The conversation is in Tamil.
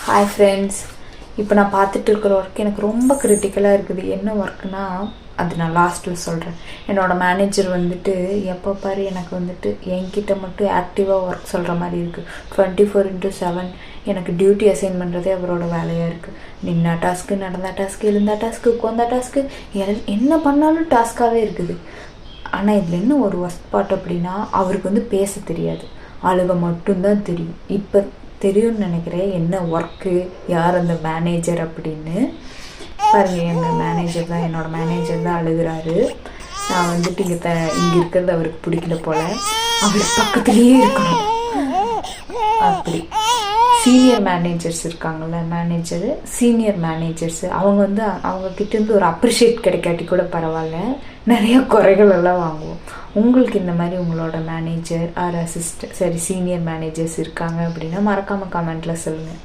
ஹாய் ஃப்ரெண்ட்ஸ், இப்போ நான் பார்த்துட்டு இருக்கிற ஒர்க் எனக்கு ரொம்ப கிரிட்டிக்கலாக இருக்குது. என்ன ஒர்க்குனா அது நான் லாஸ்ட்டில் சொல்கிறேன். என்னோடய மேனேஜர் வந்துட்டு எப்போ பாரு எனக்கு வந்துட்டு என்கிட்ட மட்டும் ஆக்டிவாக ஒர்க் சொல்கிற மாதிரி இருக்குது. 24/7 எனக்கு டியூட்டி அசைன் பண்ணுறதே அவரோட வேலையாக இருக்குது. நின்ன டாஸ்க்கு, நடந்த டாஸ்க்கு, எழுந்த டாஸ்க்கு, உட்காந்த டாஸ்க்கு, என்ன பண்ணாலும் டாஸ்க்காகவே இருக்குது. ஆனால் இதில் என்ன ஒரு ஒர்ஸ்ட் பார்ட் அப்படின்னா, அவருக்கு வந்து பேச தெரியாது, அழுக மட்டும்தான் தெரியும். இப்போ தெரியும்னு நினைக்கிறேன் என்ன ஒர்க்கு, யார் அந்த மேனேஜர் அப்படின்னு. பாருங்கள், எங்கள் மேனேஜர் தான், என்னோடய மேனேஜர் தான் அழுகிறாரு. நான் வந்துட்டு இங்கே இருக்கிறது அவருக்கு பிடிக்கல போல், அவர் பக்கத்துலேயே இருக்கணும். அப்படி சீனியர் மேனேஜர்ஸ் இருக்காங்கள்ல, சீனியர் மேனேஜர்ஸு அவங்க வந்து அவங்கக்கிட்டேருந்து ஒரு அப்ரிஷியேட் கிடைக்காட்டி கூட பரவாயில்ல, நிறைய குறைகள் எல்லாம் வாங்குவோம். உங்களுக்கு இந்த மாதிரி உங்களோட மேனேஜர் ஆர் சீனியர் மேனேஜர்ஸ் இருக்காங்க அப்படின்னா மறக்காமல் கமெண்ட்டில் சொல்லுங்கள்.